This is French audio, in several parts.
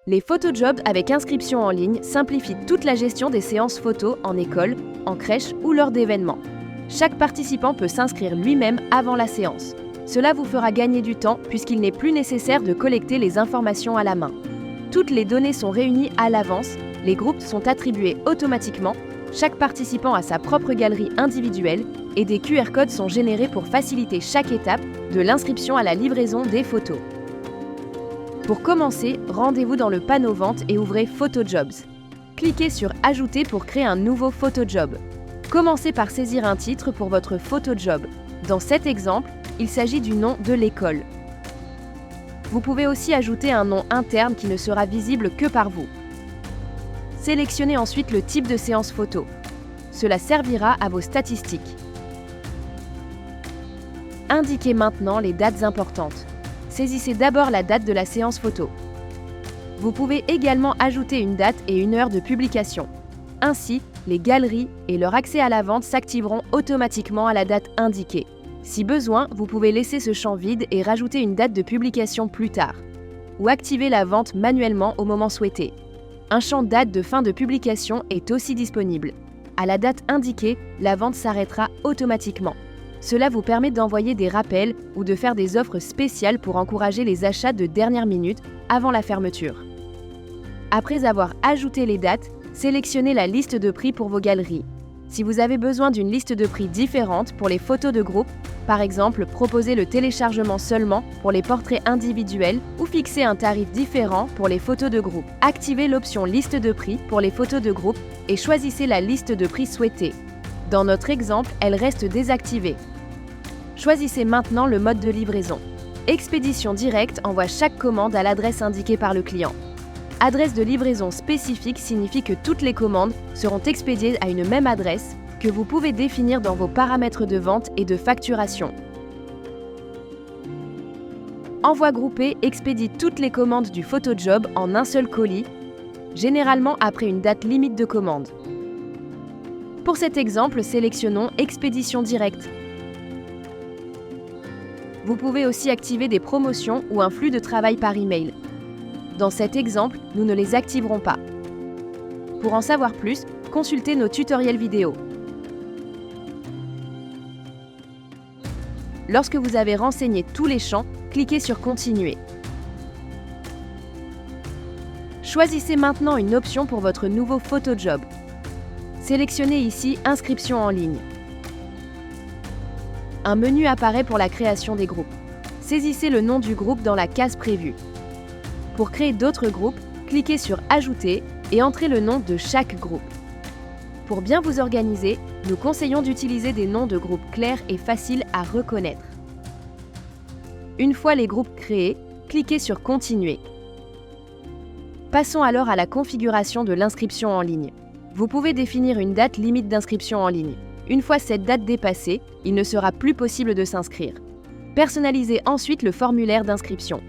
Les photojobs avec inscription en ligne simplifient toute la gestion des séances photos en école, en crèche ou lors d'événements. Chaque participant peut s'inscrire lui-même avant la séance. Cela vous fera gagner du temps puisqu'il n'est plus nécessaire de collecter les informations à la main. Toutes les données sont réunies à l'avance, les groupes sont attribués automatiquement, chaque participant a sa propre galerie individuelle et des QR codes sont générés pour faciliter chaque étape, de l'inscription à la livraison des photos. Pour commencer, rendez-vous dans le panneau Vente et ouvrez Photojobs. Cliquez sur Ajouter pour créer un nouveau photojob. Commencez par saisir un titre pour votre photojob. Dans cet exemple, il s'agit du nom de l'école. Vous pouvez aussi ajouter un nom interne qui ne sera visible que par vous. Sélectionnez ensuite le type de séance photo. Cela servira à vos statistiques. Indiquez maintenant les dates importantes. Saisissez d'abord la date de la séance photo. Vous pouvez également ajouter une date et une heure de publication. Ainsi, les galeries et leur accès à la vente s'activeront automatiquement à la date indiquée. Si besoin, vous pouvez laisser ce champ vide et rajouter une date de publication plus tard. Ou activer la vente manuellement au moment souhaité. Un champ date de fin de publication est aussi disponible. À la date indiquée, la vente s'arrêtera automatiquement. Cela vous permet d'envoyer des rappels ou de faire des offres spéciales pour encourager les achats de dernière minute avant la fermeture. Après avoir ajouté les dates, sélectionnez la liste de prix pour vos galeries. Si vous avez besoin d'une liste de prix différente pour les photos de groupe, par exemple, proposez le téléchargement seulement pour les portraits individuels ou fixez un tarif différent pour les photos de groupe. Activez l'option liste de prix pour les photos de groupe et choisissez la liste de prix souhaitée. Dans notre exemple, elle reste désactivée. Choisissez maintenant le mode de livraison. Expédition directe envoie chaque commande à l'adresse indiquée par le client. Adresse de livraison spécifique signifie que toutes les commandes seront expédiées à une même adresse que vous pouvez définir dans vos paramètres de vente et de facturation. Envoi groupé expédie toutes les commandes du photojob en un seul colis, généralement après une date limite de commande. Pour cet exemple, sélectionnons Expédition directe. Vous pouvez aussi activer des promotions ou un flux de travail par email. Dans cet exemple, nous ne les activerons pas. Pour en savoir plus, consultez nos tutoriels vidéo. Lorsque vous avez renseigné tous les champs, cliquez sur Continuer. Choisissez maintenant une option pour votre nouveau photojob. Sélectionnez ici Inscription en ligne. Un menu apparaît pour la création des groupes. Saisissez le nom du groupe dans la case prévue. Pour créer d'autres groupes, cliquez sur Ajouter et entrez le nom de chaque groupe. Pour bien vous organiser, nous conseillons d'utiliser des noms de groupes clairs et faciles à reconnaître. Une fois les groupes créés, cliquez sur Continuer. Passons alors à la configuration de l'inscription en ligne. Vous pouvez définir une date limite d'inscription en ligne. Une fois cette date dépassée, il ne sera plus possible de s'inscrire. Personnalisez ensuite le formulaire d'inscription.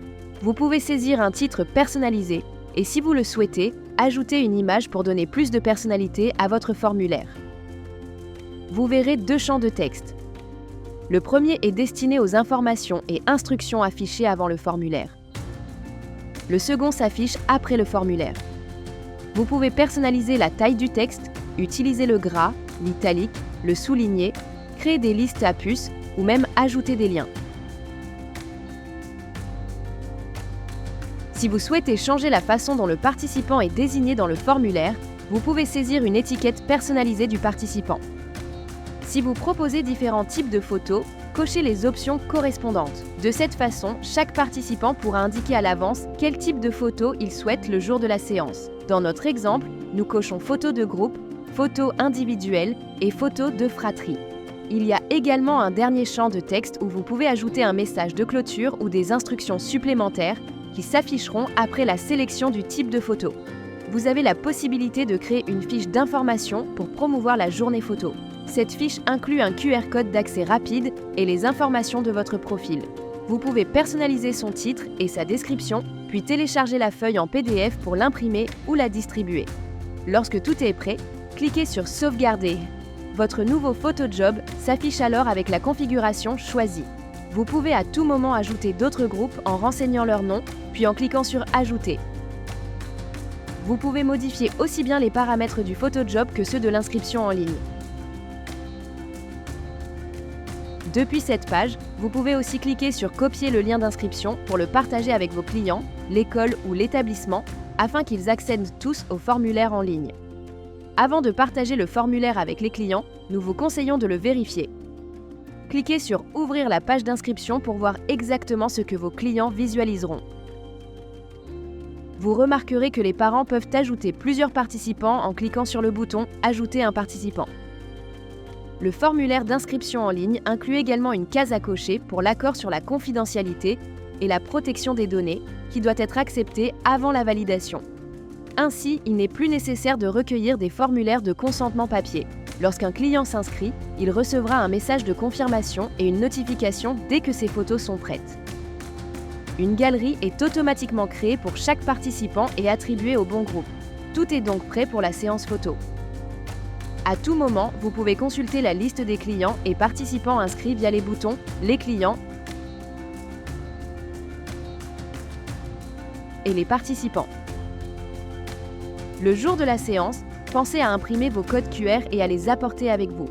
Vous pouvez saisir un titre personnalisé et si vous le souhaitez, ajouter une image pour donner plus de personnalité à votre formulaire. Vous verrez deux champs de texte. Le premier est destiné aux informations et instructions affichées avant le formulaire. Le second s'affiche après le formulaire. Vous pouvez personnaliser la taille du texte, utiliser le gras, l'italique, le souligner, créer des listes à puces ou même ajouter des liens. Si vous souhaitez changer la façon dont le participant est désigné dans le formulaire, vous pouvez saisir une étiquette personnalisée du participant. Si vous proposez différents types de photos, cochez les options correspondantes. De cette façon, chaque participant pourra indiquer à l'avance quel type de photo il souhaite le jour de la séance. Dans notre exemple, nous cochons photo de groupe, photo individuelle et photo de fratrie. Il y a également un dernier champ de texte où vous pouvez ajouter un message de clôture ou des instructions supplémentaires qui s'afficheront après la sélection du type de photo. Vous avez la possibilité de créer une fiche d'information pour promouvoir la journée photo. Cette fiche inclut un QR code d'accès rapide et les informations de votre profil. Vous pouvez personnaliser son titre et sa description, puis télécharger la feuille en PDF pour l'imprimer ou la distribuer. Lorsque tout est prêt, cliquez sur Sauvegarder. Votre nouveau photojob s'affiche alors avec la configuration choisie. Vous pouvez à tout moment ajouter d'autres groupes en renseignant leur nom, puis en cliquant sur Ajouter. Vous pouvez modifier aussi bien les paramètres du PhotoJob que ceux de l'inscription en ligne. Depuis cette page, vous pouvez aussi cliquer sur « Copier le lien d'inscription » pour le partager avec vos clients, l'école ou l'établissement, afin qu'ils accèdent tous au formulaire en ligne. Avant de partager le formulaire avec les clients, nous vous conseillons de le vérifier. Cliquez sur « Ouvrir la page d'inscription » pour voir exactement ce que vos clients visualiseront. Vous remarquerez que les parents peuvent ajouter plusieurs participants en cliquant sur le bouton « Ajouter un participant ». Le formulaire d'inscription en ligne inclut également une case à cocher pour l'accord sur la confidentialité et la protection des données, qui doit être acceptée avant la validation. Ainsi, il n'est plus nécessaire de recueillir des formulaires de consentement papier. Lorsqu'un client s'inscrit, il recevra un message de confirmation et une notification dès que ses photos sont prêtes. Une galerie est automatiquement créée pour chaque participant et attribuée au bon groupe. Tout est donc prêt pour la séance photo. À tout moment, vous pouvez consulter la liste des clients et participants inscrits via les boutons « Les clients » et « Les participants ». Le jour de la séance, pensez à imprimer vos codes QR et à les apporter avec vous.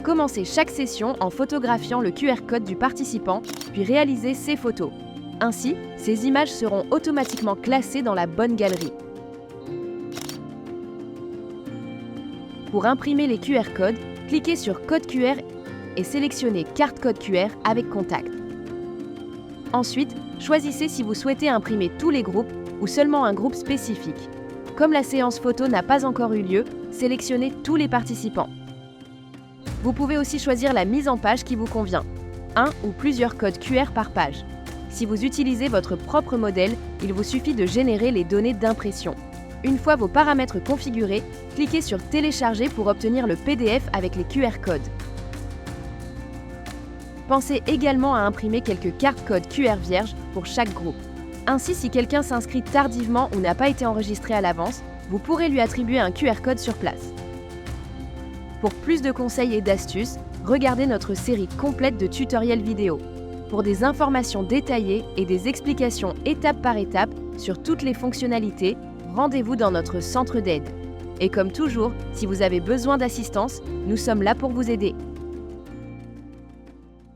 Commencez chaque session en photographiant le QR code du participant, puis réalisez ses photos. Ainsi, ces images seront automatiquement classées dans la bonne galerie. Pour imprimer les QR codes, cliquez sur Code QR et sélectionnez Carte code QR avec contact. Ensuite, choisissez si vous souhaitez imprimer tous les groupes ou seulement un groupe spécifique. Comme la séance photo n'a pas encore eu lieu, sélectionnez tous les participants. Vous pouvez aussi choisir la mise en page qui vous convient, un ou plusieurs codes QR par page. Si vous utilisez votre propre modèle, il vous suffit de générer les données d'impression. Une fois vos paramètres configurés, cliquez sur « Télécharger » pour obtenir le PDF avec les QR codes. Pensez également à imprimer quelques cartes codes QR vierges pour chaque groupe. Ainsi, si quelqu'un s'inscrit tardivement ou n'a pas été enregistré à l'avance, vous pourrez lui attribuer un QR code sur place. Pour plus de conseils et d'astuces, regardez notre série complète de tutoriels vidéo. Pour des informations détaillées et des explications étape par étape sur toutes les fonctionnalités, rendez-vous dans notre centre d'aide. Et comme toujours, si vous avez besoin d'assistance, nous sommes là pour vous aider.